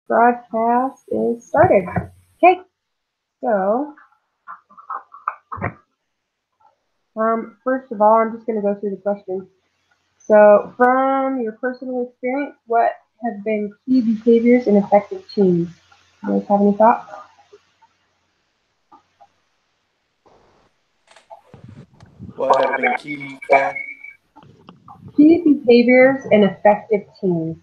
Broadcast is started. Okay, so first of all, I'm just going to go through the questions. So, from your personal experience, what have been key behaviors in effective teams? You guys have any thoughts? What have been key facts? Key behaviors in effective teams.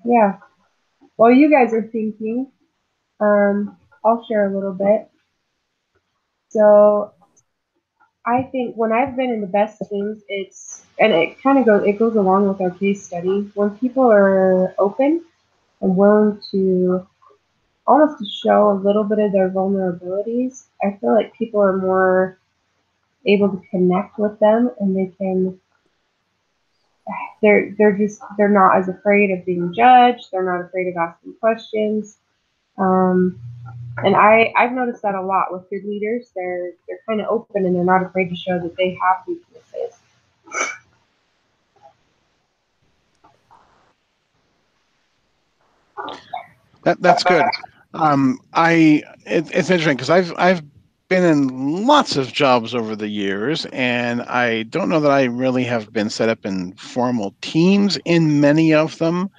Yeah. While you guys are thinking, I'll share a little bit. So, I think when I've been in the best teams, and it goes along with our case study. When people are open and willing to almost to show a little bit of their vulnerabilities, I feel like people are more able to connect with them, and they're not as afraid of being judged. They're not afraid of asking questions. Um, and I've noticed that a lot with good leaders. They're kind of open and they're not afraid to show that they have weaknesses. That's good. It's interesting because I've been in lots of jobs over the years, and I don't know that I really have been set up in formal teams in many of them.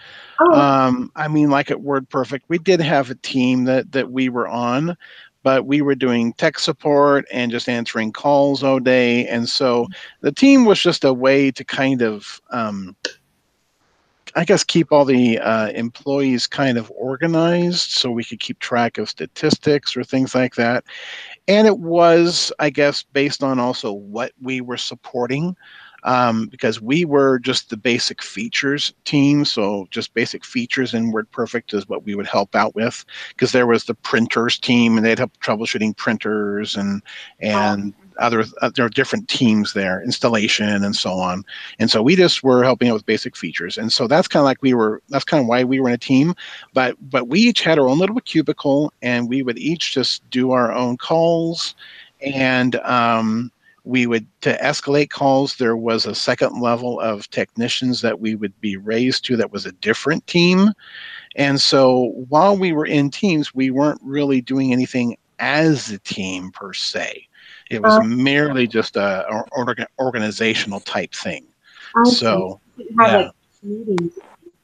Oh, I mean, like at WordPerfect, we did have a team that we were on, but we were doing tech support and just answering calls all day, and so the team was just a way to kind of I guess keep all the employees kind of organized so we could keep track of statistics or things like that. And it was, I guess, based on also what we were supporting. Because we were just the basic features team, so just basic features in WordPerfect is what we would help out with. Because there was the printers team, and they'd help troubleshooting printers and other there are different teams there, installation and so on. And so we just were helping out with basic features. And so that's kind of like that's kind of why we were in a team. But we each had our own little cubicle, and we would each just do our own calls. And we would, to escalate calls, there was a second level of technicians that we would be raised to that was a different team. And so while we were in teams, we weren't really doing anything as a team per se. It was uh, merely just a organizational type thing. I see. So, You didn't have yeah. like meetings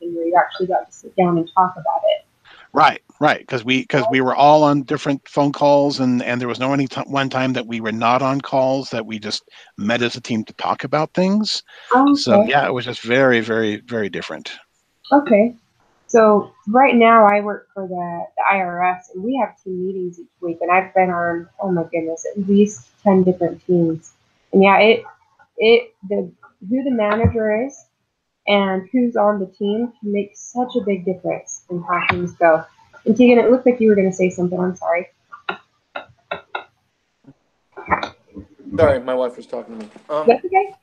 where you actually got to sit down and talk about it. Right, because we were all on different phone calls, and there was no one time that we were not on calls, that we just met as a team to talk about things. So Okay. yeah, it was just very, very, very different. Okay. So right now I work for the IRS, and we have team meetings each week, and I've been on, oh my goodness, at least 10 different teams. And yeah, the who the manager is and who's on the team can make such a big difference in how things go. And Tegan, it looked like you were going to say something. I'm sorry. Sorry, my wife was talking to me. That's okay.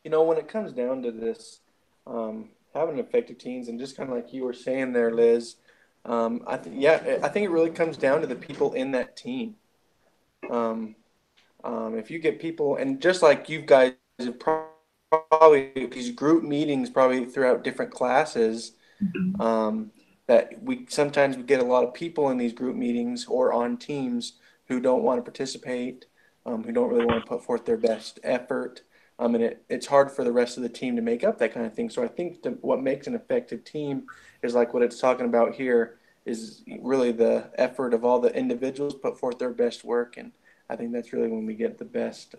When it comes down to this, having effective teams, and just kind of like you were saying there, Liz, I think it really comes down to the people in that team. Um, if you get people, and just like you guys have probably these group meetings probably throughout different classes, um, that we get a lot of people in these group meetings or on teams who don't want to participate, who don't really want to put forth their best effort. And it's hard for the rest of the team to make up that kind of thing. So I think what makes an effective team is like what it's talking about here is really the effort of all the individuals put forth their best work. And I think that's really when we get the best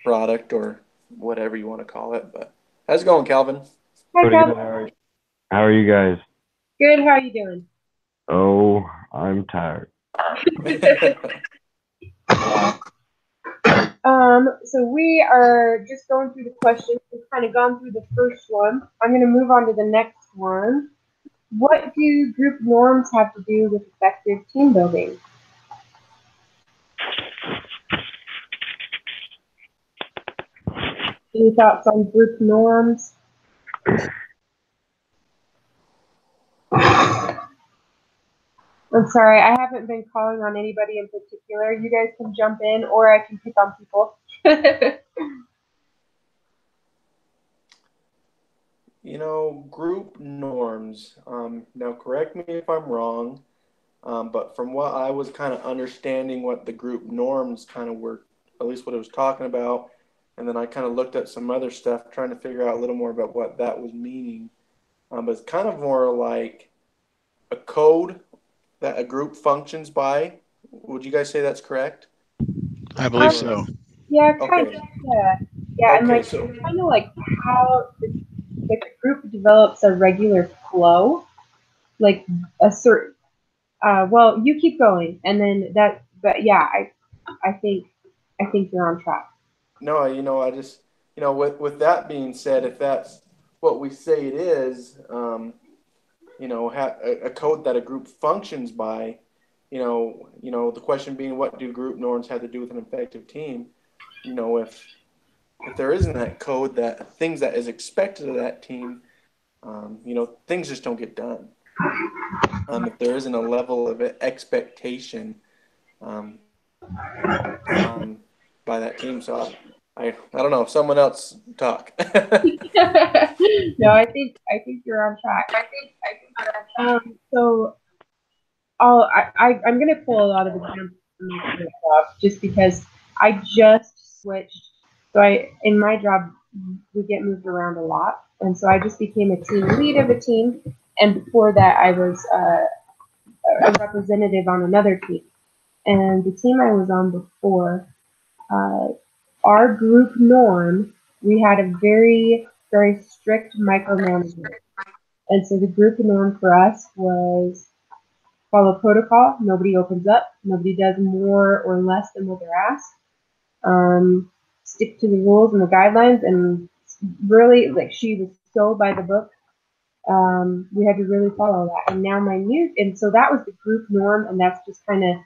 product or whatever you want to call it. But how's it going, Calvin? Hi, Pretty Cal. good. How are you guys? Good. How are you doing? Oh, I'm tired. So we are just going through the questions. We've kind of gone through the first one. I'm going to move on to the next one. What do group norms have to do with effective team building? Any thoughts on group norms? I'm sorry, I haven't been calling on anybody in particular. You guys can jump in, or I can pick on people. Group norms. Now, correct me if I'm wrong, but from what I was kind of understanding what the group norms kind of were, at least what it was talking about, and then I kind of looked at some other stuff trying to figure out a little more about what that was meaning. But it's kind of more like a code that a group functions by. Would you guys say that's correct? I believe Um, Or so. yeah, kind okay, of. Yeah, yeah, and okay, like so kind of like how the group develops a regular flow, like a certain. Well, you keep going, and then that. But yeah, I think you're on track. no, I just with that being said, if that's what we say it is, a code that a group functions by, the question being, what do group norms have to do with an effective team? If there isn't that code, that things that is expected of that team, things just don't get done. If there isn't a level of expectation um, by that team, so I don't know. Someone else talk. No, I think you're on track. So I'm gonna pull a lot of examples from my current job just because I just switched. So I in my job we get moved around a lot, and so I just became a team lead of a team. And before that, I was a representative on another team. And the team I was on before, uh, our group norm, we had a very strict micromanagement. And so the group norm for us was follow protocol. Nobody opens up. Nobody does more or less than what they're asked. Stick to the rules and the guidelines. And really, like she was so by the book. We had to really follow that. And now and so that was the group norm. And that's just kind of,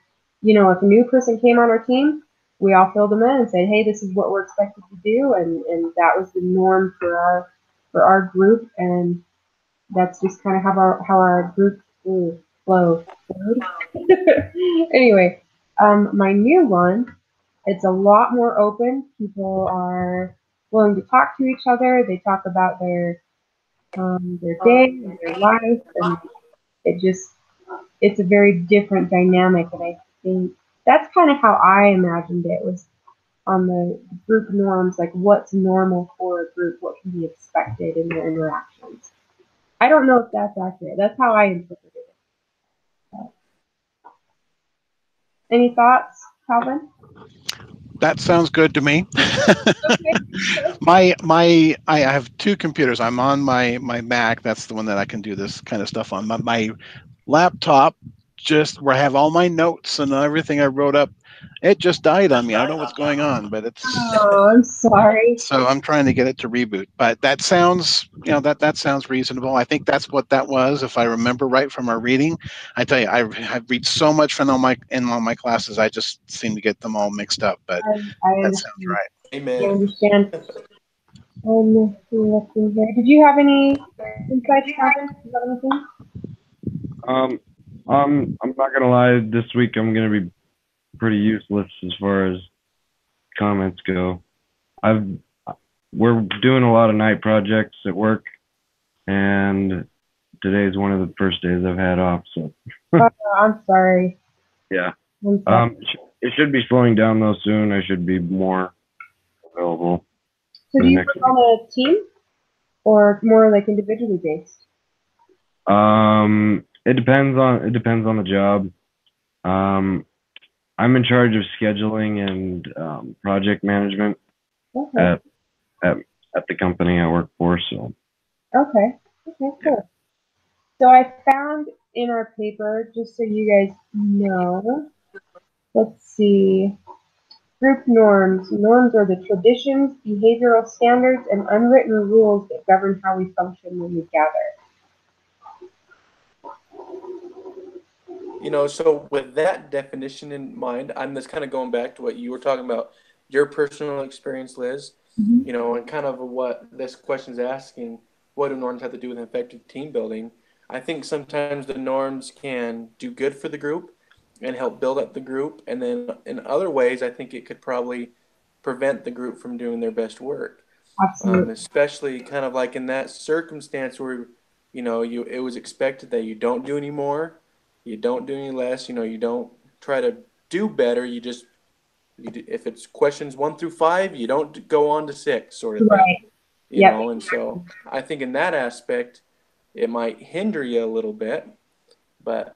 if a new person came on our team, we all filled them in and said, hey, this is what we're expected to do. And that was the norm for our group. And that's just kind of how our group flowed. Anyway, my new one, it's a lot more open. People are willing to talk to each other. They talk about their day and their life, and it's a very different dynamic. And I think that's kind of how I imagined it was on the group norms, like what's normal for a group, what can be expected in their interactions. I don't know if that's accurate. That's how I interpreted it. Any thoughts, Calvin? That sounds good to me. Okay. I have two computers. I'm on my Mac. That's the one that I can do this kind of stuff on. My laptop, just where I have all my notes and everything I wrote up, it just died on me. I don't know what's going on, but it's Oh, I'm sorry. so I'm trying to get it to reboot. But that sounds, that sounds reasonable. I think that's what that was, if I remember right from our reading. I tell you, I read so much from all my classes, I just seem to get them all mixed up. But I that sounds understand. right. I Amen. understand. Let's see here. Did you have any insights, Calvin? You got anything? Um, I'm not gonna lie. This week I'm gonna be pretty useless as far as comments go. I've We're doing a lot of night projects at work, and today's one of the first days I've had off. So Oh, I'm sorry. yeah, I'm sorry. it should be slowing down though soon. I should be more available So for do the you next work on a team or more like individually based? week. It depends on the job. Um, I'm in charge of scheduling and project management Okay. at at at the company I work for. So Okay. Okay, yeah. cool. So I found in our paper, just so you guys know, let's see. Group norms. Norms are the traditions, behavioral standards, and unwritten rules that govern how we function when we gather. So with that definition in mind, I'm just kind of going back to what you were talking about, your personal experience, Liz, Mhm. and kind of what this question is asking, what do norms have to do with effective team building? I think sometimes the norms can do good for the group and help build up the group. And then in other ways, I think it could probably prevent the group from doing their best work. Absolutely. Especially kind of like in that circumstance where, it was expected that you don't do any more, you don't do any less, you don't try to do better. If it's questions 1 through 5, you don't go on to 6, sort of thing, Right. Yep. And so I think in that aspect, it might hinder you a little bit, but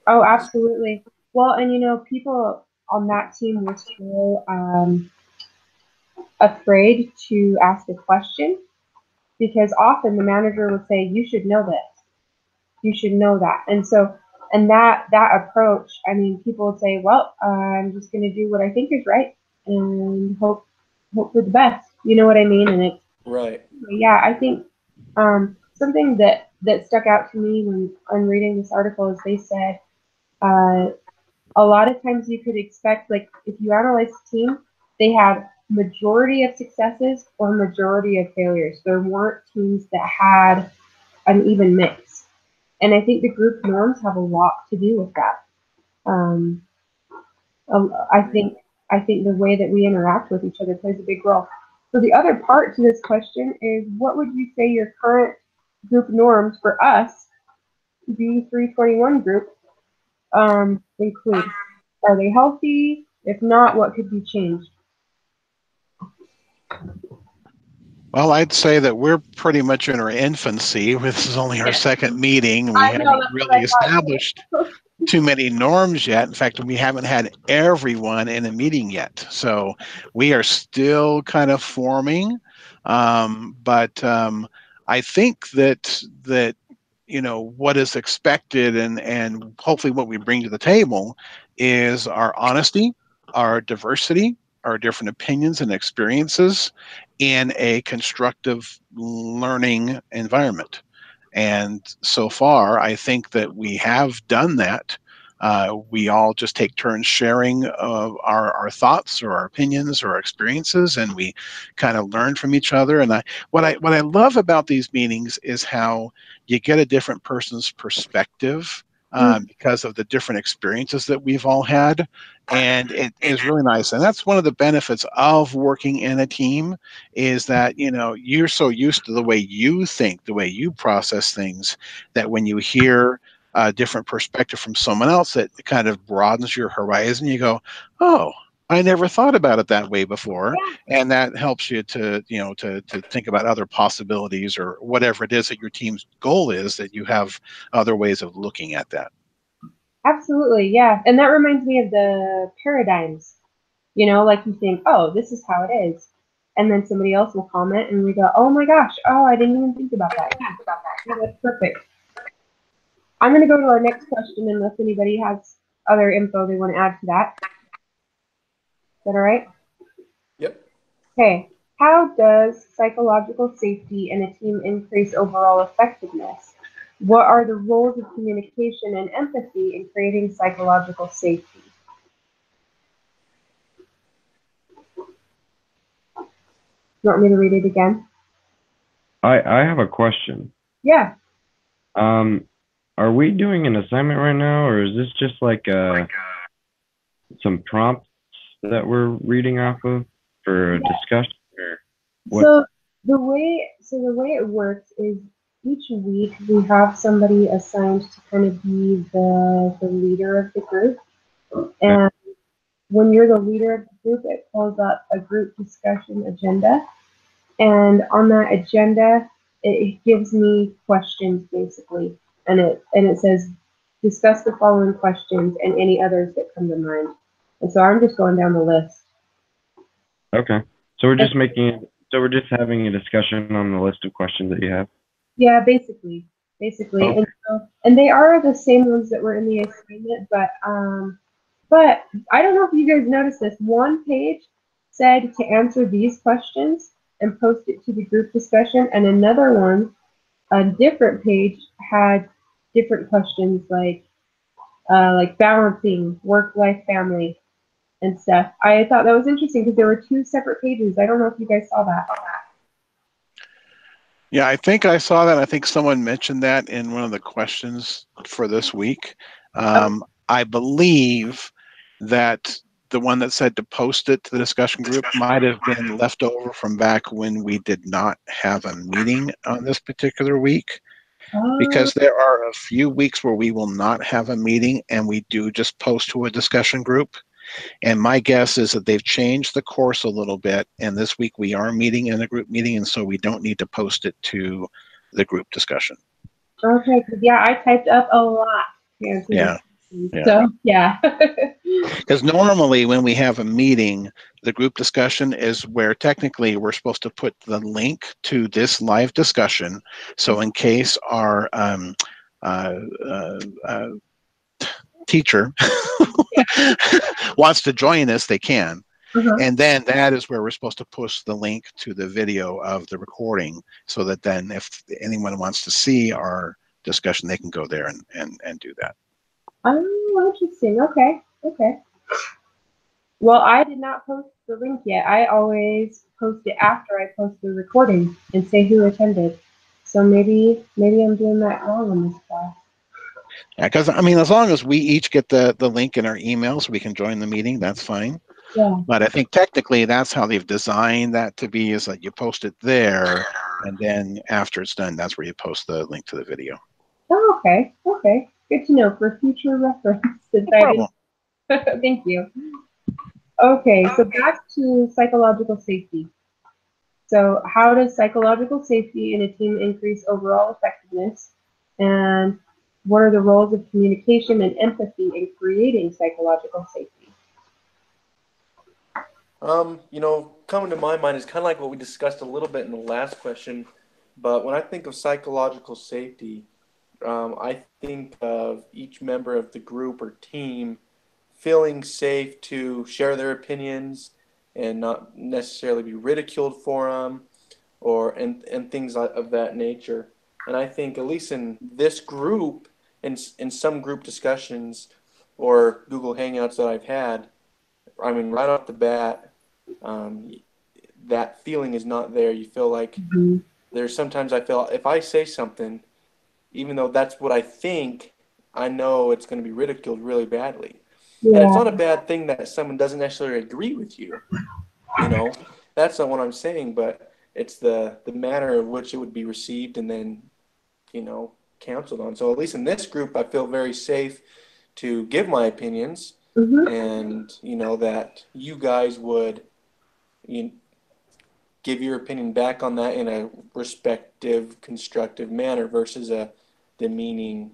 Oh, absolutely. Well, and people on that team were so afraid to ask a question because often the manager would say, "You should know this. You should know that." And so, and that approach, I mean, people would say, "Well, I'm just going to do what I think is right and hope for the best." You know what I mean? And it's right. yeah, I think something that stuck out to me when I'm reading this article is they said uh, a lot of times you could expect, like, if you analyze the team, they had majority of successes or majority of failures. There weren't teams that had an even mix. And I think the group norms have a lot to do with that. Um, I think the way that we interact with each other plays a big role. So the other part to this question is, what would you say your current group norms for us, B321 Group, include? Are they healthy? If not, what could be changed? Well, I'd say that we're pretty much in our infancy. This is only our second meeting. We I know, haven't that's what really I established thought. too many norms yet. In fact, we haven't had everyone in a meeting yet. So we are still kind of forming. But I think that what is expected and hopefully what we bring to the table is our honesty, our diversity, our different opinions and experiences in a constructive learning environment. And so far, I think that we have done that. We all just take turns sharing our thoughts or our opinions or our experiences, and we kind of learn from each other. And what I love about these meetings is how you get a different person's perspective because of the different experiences that we've all had. And it is really nice. And that's one of the benefits of working in a team is that, you're so used to the way you think, the way you process things, that when you hear a different perspective from someone else, it kind of broadens your horizon. You go, oh, I never thought about it that way before. And that helps you to think about other possibilities or whatever it is that your team's goal is, that you have other ways of looking at that. Absolutely, yeah. And that reminds me of the paradigms. Like you think, oh, this is how it is. And then somebody else will comment and we go, oh my gosh, oh, I didn't even think about that. Yeah, that's perfect. I'm going to go to our next question unless anybody has other info they want to add to that. Is that all right? Yep. Okay. How does psychological safety in a team increase overall effectiveness? What are the roles of communication and empathy in creating psychological safety? You want me to read it again? I have a question. Yeah. Are we doing an assignment right now, or is this just like some prompts that we're reading off of for a discussion? Or what? So the way it works is each week we have somebody assigned to kind of be the leader of the group. And when you're the leader of the group, it pulls up a group discussion agenda. And on that agenda, it gives me questions basically. And it says discuss the following questions and any others that come to mind. And so I'm just going down the list. Okay. So we're just having a discussion on the list of questions that you have. Yeah, basically. Okay. And they are the same ones that were in the assignment, but I don't know if you guys noticed this. One page said to answer these questions and post it to the group discussion, and another one, a different page, had different questions like balancing work life family and stuff. I thought that was interesting because there were two separate pages. I don't know if you guys saw that. Yeah, I think I saw that. I think someone mentioned that in one of the questions for this week. I believe that the one that said to post it to the discussion group might have been left over from back when we did not have a meeting on this particular week, Oh, because there are a few weeks where we will not have a meeting and we do just post to a discussion group. And my guess is that they've changed the course a little bit, and this week we are meeting in a group meeting, and so we don't need to post it to the group discussion. okay. 'Cause, yeah, I typed up a lot to answer this Yeah. question. Yeah. So, yeah. Because normally when we have a meeting, the group discussion is where technically we're supposed to put the link to this live discussion. So in case our uh, uh, uh, teacher wants to join us, they can. Uh-huh. And then that is where we're supposed to push the link to the video of the recording, so that then if anyone wants to see our discussion, they can go there and do that. Oh, interesting. Okay. Okay. Well, I did not post the link yet. I always post it after I post the recording and say who attended. So maybe I'm doing that wrong in this class. Yeah, because I mean, as long as we each get the link in our email so we can join the meeting, that's fine. Yeah. But I think technically that's how they've designed that to be, is that you post it there, and then after it's done, that's where you post the link to the video. Oh, okay. Okay. Good to know for future reference. Since No I problem. didn't. Thank you. Okay, so back to psychological safety. So, how does psychological safety in a team increase overall effectiveness? And what are the roles of communication and empathy in creating psychological safety? Coming to my mind is kind of like what we discussed a little bit in the last question. But when I think of psychological safety, I think of each member of the group or team feeling safe to share their opinions and not necessarily be ridiculed for them, and things of that nature. And I think at least in this group, in some group discussions or Google Hangouts that I've had, I mean, right off the bat, um, that feeling is not there. You feel like Mhm. there's sometimes I feel if I say something, even though that's what I think, I know it's going to be ridiculed really badly. And it's Yeah, not a bad thing that someone doesn't necessarily agree with you. You know, that's not what I'm saying, but it's the manner in which it would be received and then, counseled on. So at least in this group, I feel very safe to give my opinions, hmm and that you guys would you give your opinion back on that in a respective, constructive manner versus a demeaning,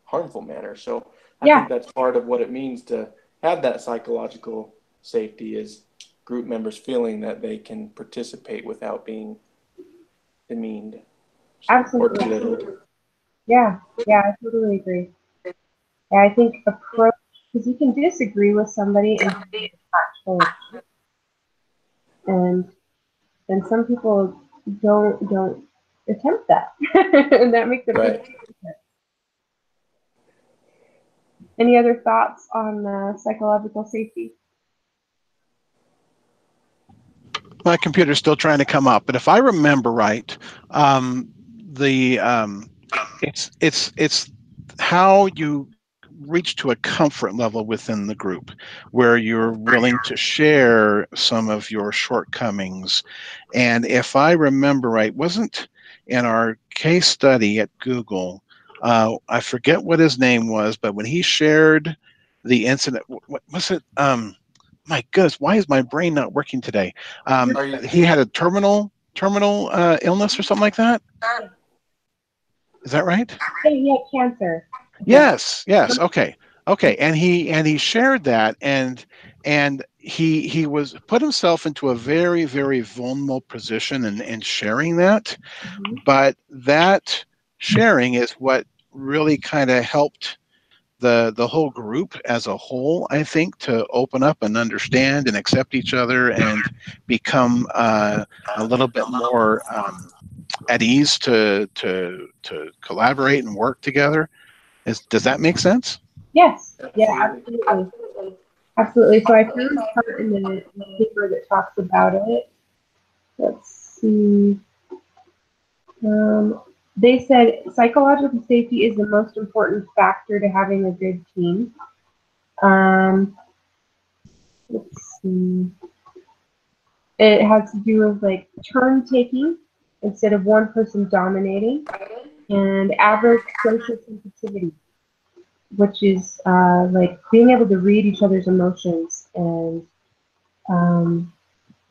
harmful manner. So I yeah, think that's part of what it means to have that psychological safety, is group members feeling that they can participate without being demeaned, or absolutely. belittled. Yeah, yeah, I totally agree. Yeah, I think approach, because you can disagree with somebody and have a tactful, and some people don't attempt that, and that makes a big Right. difference. Any other thoughts on psychological safety? My computer's still trying to come up, but if I remember right, um, the it's how you reach to a comfort level within the group where you're willing to share some of your shortcomings. And if I remember right, wasn't in our case study at Google, I forget what his name was, but when he shared the incident, what was it? My goodness, why is my brain not working today? Are you? He had a terminal illness or something like that. Is that right? Hey, yeah, cancer. I think. Yes. Okay. And he shared that, and he was put himself into a very, very vulnerable position in sharing that. Mhm. But that sharing is what really kind of helped the whole group as a whole, I think, to open up and understand and accept each other and become a little bit more at ease to collaborate and work together. Does that make sense? Yes, yeah, Absolutely. absolutely, absolutely. So I found a part in the paper that talks about it. Let's see. Um, they said psychological safety is the most important factor to having a good team. Um, let's see. It has to do with like turn taking instead of one person dominating, and average social sensitivity, which is like being able to read each other's emotions. And um,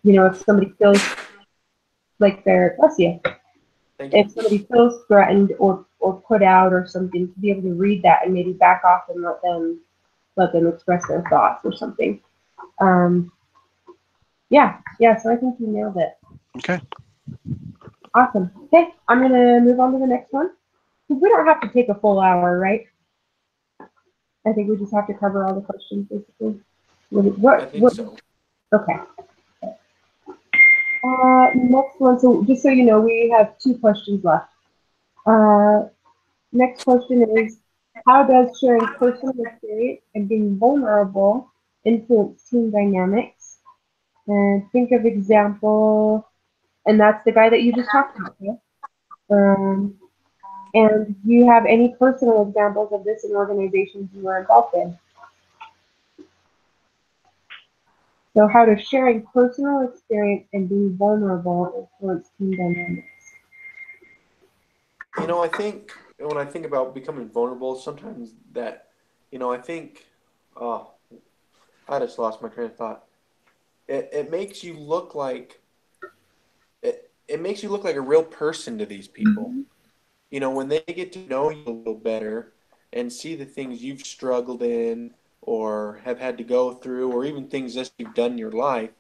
you know, if somebody feels like they're, bless you, Thank you. if somebody feels threatened or put out or something, to be able to read that and maybe back off and let them express their thoughts or something. Um, yeah, so I think you nailed it. Okay. Awesome. Okay, I'm gonna move on to the next one. We don't have to take a full hour, right? I think we just have to cover all the questions basically. I think so. Okay. Next one. So just so you know, we have 2 questions left. Next question is, how does sharing personal experience and being vulnerable influence team dynamics? And think of example, and that's the guy that you just talked about. Okay? And do you have any personal examples of this in organizations you were involved in? So how does sharing personal experience and being vulnerable influence team dynamics? You know, I think when I think about becoming vulnerable, sometimes that, I think, oh, I just lost my train of thought. It makes you look like it makes you look like a real person to these people. Mm-hmm. You know, when they get to know you a little better and see the things you've struggled in or have had to go through, or even things that you've done in your life,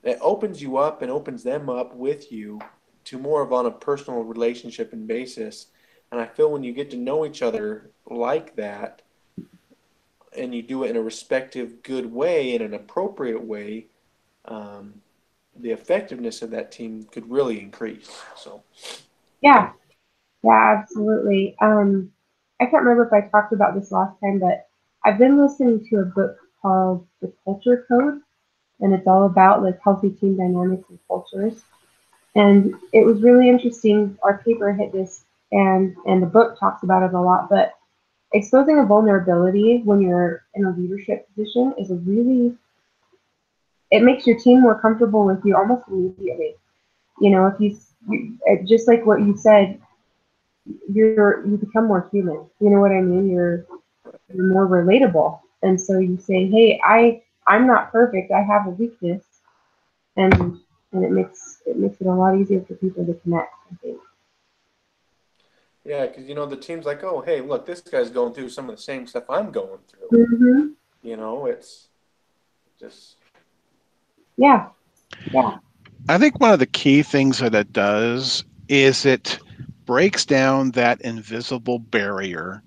it opens you up and opens them up with you to more of on a personal relationship and basis. And I feel when you get to know each other like that and you do it in a respective, good way, in an appropriate way, um, the effectiveness of that team could really increase. So, Yeah, absolutely. I can't remember if I talked about this last time, but I've been listening to a book called The Culture Code, and it's all about like healthy team dynamics and cultures. And it was really interesting. Our paper hit this, and the book talks about it a lot. But exposing a vulnerability when you're in a leadership position is a really, it makes your team more comfortable with you almost immediately. You know, if just like what you said, you become more human. You know what I mean? You're more relatable, and so you say, "Hey, I'm not perfect. I have a weakness," and it makes it a lot easier for people to connect. I think. yeah, because the team's like, oh, hey, look, this guy's going through some of the same stuff I'm going through. Mm-hmm. It's just, Yeah. Yeah. I think one of the key things that it does is it breaks down that invisible barrier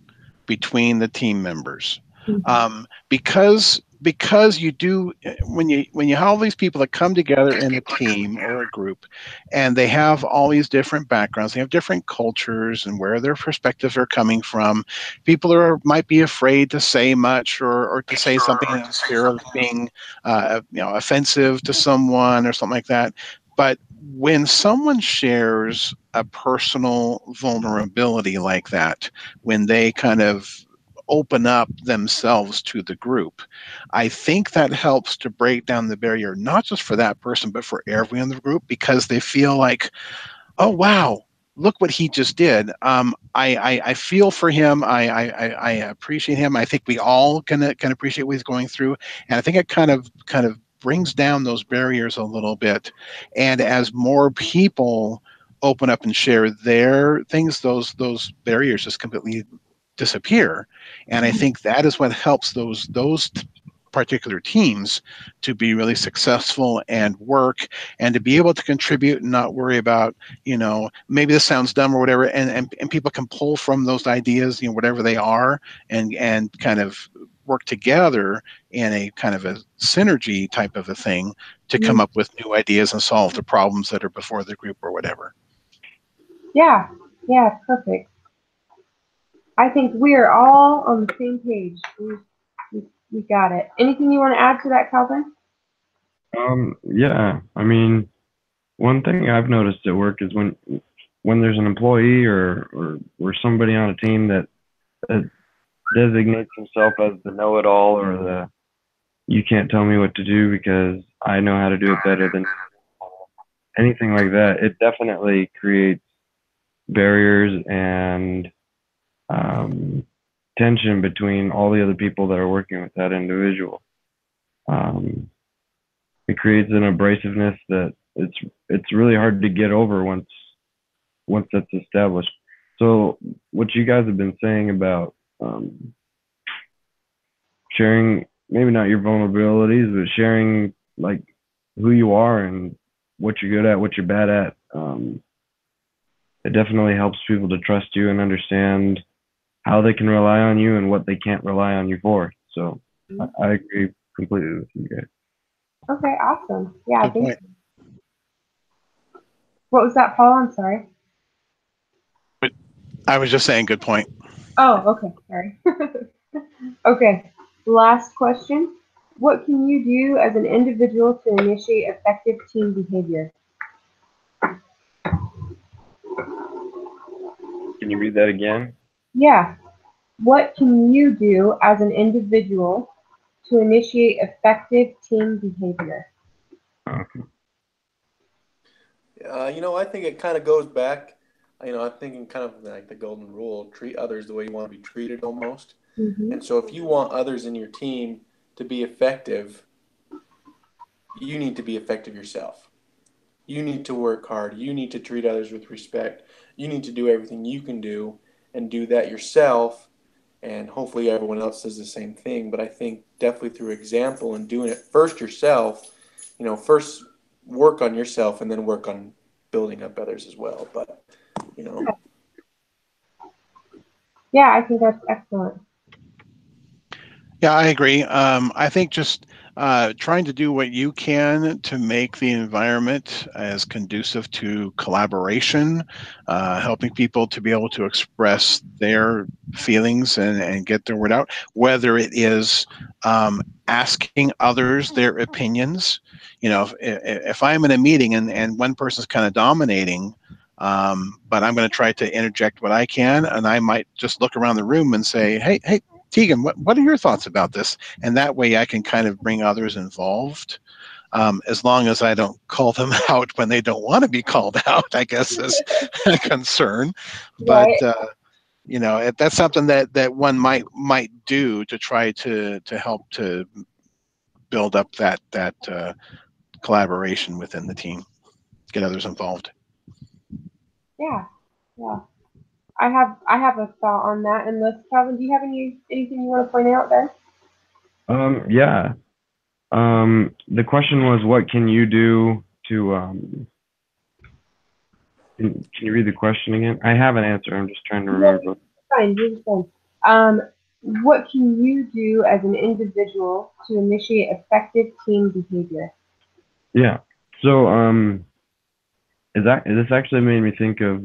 between the team members. Mm-hmm. Because you do, when you have all these people that come together in a team or a group, and they have all these different backgrounds, they have different cultures and where their perspectives are coming from. People might be afraid to say much, or to say something in fear of being offensive to someone or something like that. But when someone shares a personal vulnerability like that, when they kind of open up themselves to the group, I think that helps to break down the barrier, not just for that person, but for everyone in the group, because they feel like, oh, wow, look what he just did. I feel for him. I appreciate him. I think we all can appreciate what he's going through. And I think it kind of brings down those barriers a little bit. And as more people open up and share their things, those barriers just completely disappear. And I think that is what helps those particular teams to be really successful and work, and to be able to contribute and not worry about, maybe this sounds dumb or whatever, and people can pull from those ideas, whatever they are, and kind of work together in a kind of a synergy type of a thing to come up with new ideas and solve the problems that are before the group or whatever. Yeah. Yeah. Perfect. I think we are all on the same page. We got it. Anything you want to add to that, Calvin? Yeah. I mean, one thing I've noticed at work is when there's an employee or somebody on a team that designates himself as the know-it-all or you can't tell me what to do because I know how to do it better than anything like that. It definitely creates barriers and tension between all the other people that are working with that individual. Um, it creates an abrasiveness that it's really hard to get over once that's established. So what you guys have been saying about sharing, maybe not your vulnerabilities, but sharing like who you are and what you're good at, what you're bad at. It definitely helps people to trust you and understand how they can rely on you and what they can't rely on you for. So I agree completely with you guys. Okay, awesome. Yeah, Good thank point. you. What was that, Paul? I'm sorry. I was just saying, good point. Oh, okay. Sorry. Okay. Last question. What can you do as an individual to initiate effective team behavior? Can you read that again? Yeah. What can you do as an individual to initiate effective team behavior? I think it kind of goes back. I'm thinking kind of like the golden rule: treat others the way you want to be treated, almost. Mm-hmm. And so, if you want others in your team to be effective, you need to be effective yourself. You need to work hard. You need to treat others with respect. You need to do everything you can do and do that yourself. And hopefully, everyone else does the same thing. But I think definitely through example and doing it first yourself, first work on yourself and then work on building up others as well. But, you know, Yeah, I think that's excellent. Yeah, I agree. I think just trying to do what you can to make the environment as conducive to collaboration, helping people to be able to express their feelings and get their word out, whether it is asking others their opinions. If I'm in a meeting and one person's kind of dominating, but I'm going to try to interject what I can, and I might just look around the room and say, hey, Tegan, what are your thoughts about this? And that way I can kind of bring others involved, as long as I don't call them out when they don't want to be called out, I guess is a concern. But, Right. that's something that one might do to try to help to build up that collaboration within the team, get others involved. Yeah. Yeah. I have a thought on that. Unless Calvin, do you have anything you want to point out there? Yeah. The question was, what can you do to can you read the question again? I have an answer. I'm just trying to Yeah, remember. fine. You're fine. Um, what can you do as an individual to initiate effective team behavior? Yeah. So this actually made me think of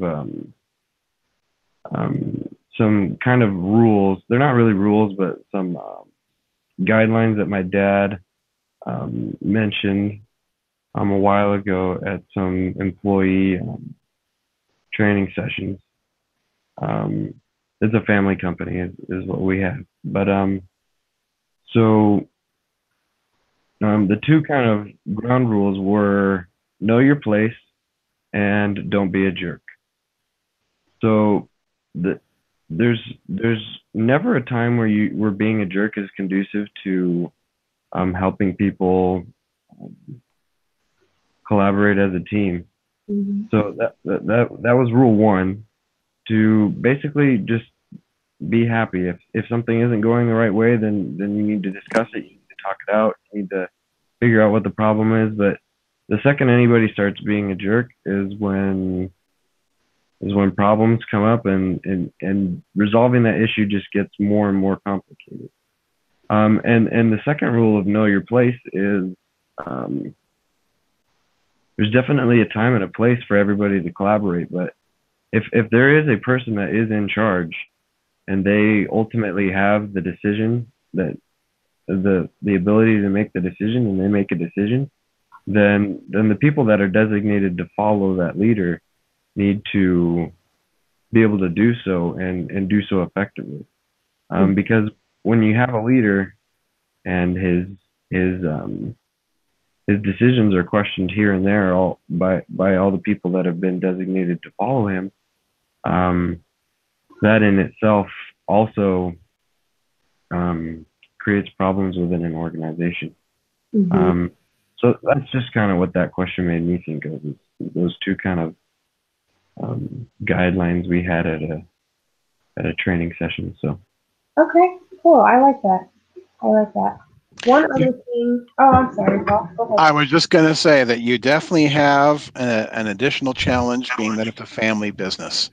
some kind of rules. They're not really rules, but some guidelines that my dad mentioned a while ago at some employee training sessions. It's a family company, is what we have. But so the two kind of ground rules were know your place and don't be a jerk. So the there's never a time where being a jerk is conducive to helping people collaborate as a team. Mm-hmm. So that was rule one, to basically just be happy. If something isn't going the right way, then you need to discuss it. You need to talk it out. You need to figure out what the problem is. But the second anybody starts being a jerk is when problems come up, and resolving that issue just gets more and more complicated. And the second rule of know your place is there's definitely a time and a place for everybody to collaborate. But if there is a person that is in charge and they ultimately have the decision, that the ability to make the decision, and they make a decision, then the people that are designated to follow that leader need to be able to do so, and do so effectively. Because when you have a leader and his decisions are questioned here and there all by all the people that have been designated to follow him. That in itself also creates problems within an organization. Mm-hmm. So that's just kind of what that question made me think of, is those two kind of guidelines we had at a training session. So Okay, cool. I like that. I like that. One other thing. Oh, I'm sorry, Paul. Go ahead. I was just going to say that you definitely have an additional challenge, being that it's a family business.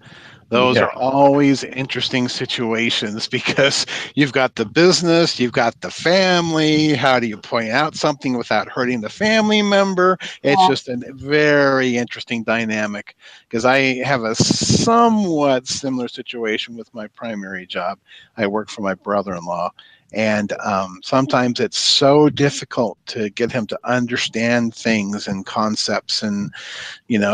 Those yeah, are always interesting situations because you've got the business, you've got the family. How do you point out something without hurting the family member? It's Yeah. just a very interesting dynamic, because I have a somewhat similar situation with my primary job. I work for my brother-in-law, and sometimes it's so difficult to get him to understand things and concepts, and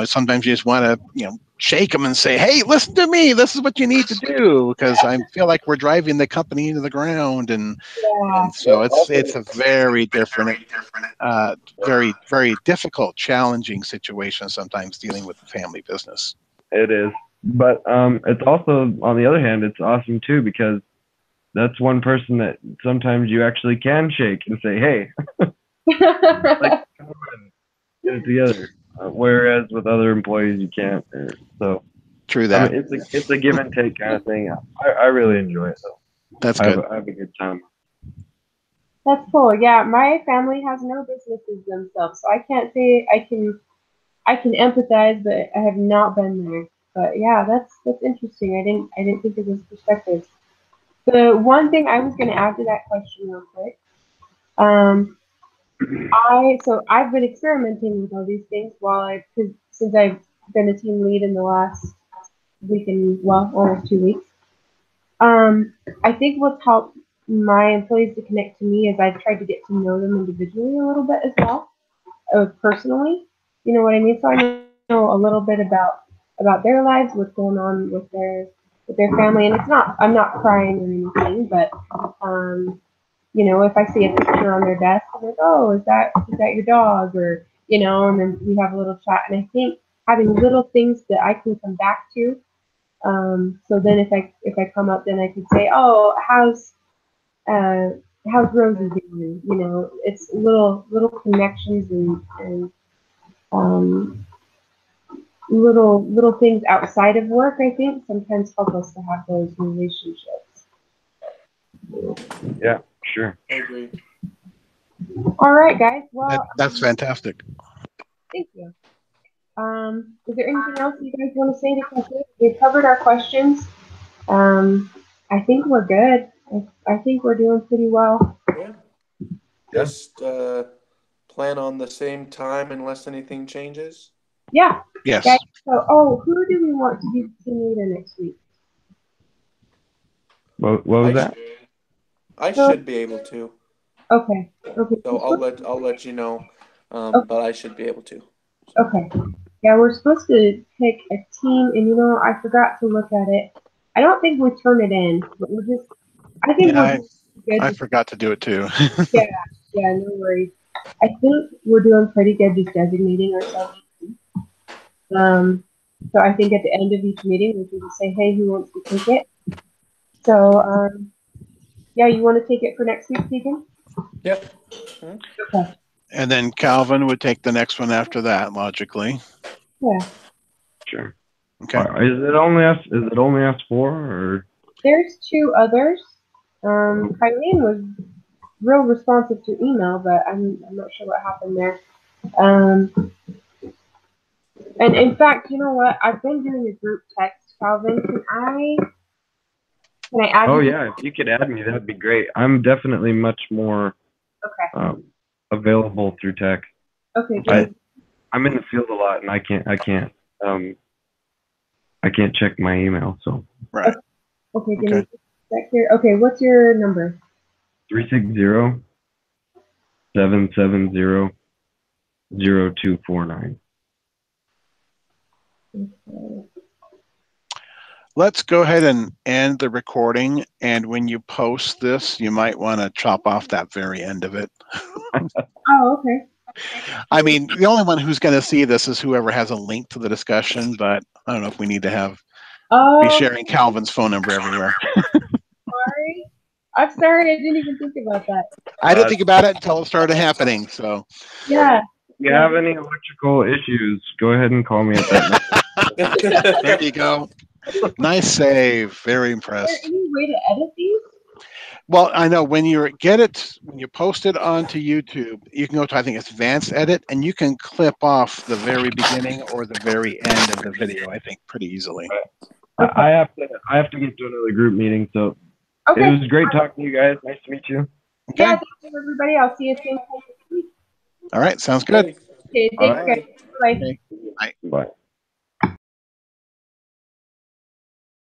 sometimes you just want to shake them and say, hey, listen to me, this is what you need to do, because I feel like we're driving the company into the ground. And Yeah. so it's a very different, very, very difficult, challenging situation sometimes dealing with the family business. it is. But it's also, on the other hand, it's awesome too, because that's one person that sometimes you actually can shake and say, hey, like, come on, get it together. Whereas with other employees, you can't. So, True I that. mean, it's a give and take kind of thing. I really enjoy it, though. That's good. I have a good time. That's cool. Yeah, my family has no businesses themselves, so I can't say I can empathize, but I have not been there. But yeah, that's interesting. I didn't think of those perspectives. The one thing I was going to add to that question real quick. Um, I've been experimenting with all these things since I've been a team lead in the last week and well, almost 2 weeks. I think what's helped my employees to connect to me is I've tried to get to know them individually a little bit as well, personally. You know what I mean? So I know a little bit about their lives, what's going on with their family, and I'm not crying or anything, but if I see a picture on their desk, I'm like, oh, is that your dog? Or, and then we have a little chat. And I think having little things that I can come back to. So then if I come up, then I could say, oh, uh, how's Rosie doing? It's little connections and little things outside of work, I think sometimes help us to have those relationships. Yeah, sure. I agree. All right, guys. Well, That's fantastic. thank you. Is there anything else you guys want to say to conclude? We've covered our questions. I think we're good. I think we're doing pretty well. Yeah. Yeah. Just plan on the same time unless anything changes. Yeah. Yes. Guys, so, who do we want to be the team leader next week? What was that? I should be able to. Okay. Okay. So I'll let you know. Okay. But I should be able to. Okay. Yeah, we're supposed to pick a team, and I forgot to look at it. I don't think we turn it in, but I think Yeah, we're good. I forgot to do it too. Yeah, yeah, no worries. I think we're doing pretty good just designating ourselves. So I think at the end of each meeting, we can just say, hey, who wants to take it? So, yeah, you want to take it for next week, Tegan? Yep. Okay. And then Calvin would take the next one after that, logically. Yeah. Sure. Okay. Is it only us? Is it only us four, or? There's two others. Kylie was real responsive to email, but I'm not sure what happened there. And in fact, you know what? I've been doing a group text. Calvin, can I add Oh you? yeah, if you could add me, that'd be great. I'm definitely much more Okay. available through text. Okay, good. I'm in the field a lot, and I can't check my email. So Right. Okay, give me a sec here. Okay, what's your number? 360-770-0249. Okay. let's go ahead and end the recording. And when you post this, you might want to chop off that very end of it. Oh, okay. I mean, the only one who's going to see this is whoever has a link to the discussion, but I don't know if we need to be Oh, sharing Calvin's phone number everywhere. sorry. I'm sorry. I didn't even think about that. I didn't think about it until it started happening. So Yeah. If you have any electrical issues, go ahead and call me at that number. there you go. Nice save. Very Is there impressed. any way to edit these? Well, I know when you post it onto YouTube, you can go to, I think it's advanced edit, and you can clip off the very beginning or the very end of the video, I think, pretty easily. I have to get to another group meeting, so Okay. it was great talking to you guys. Nice to meet you. Okay. Yeah, thank you, everybody. I'll see you soon. All right. Sounds good. Okay, All take care. Bye. Okay. Bye. Bye.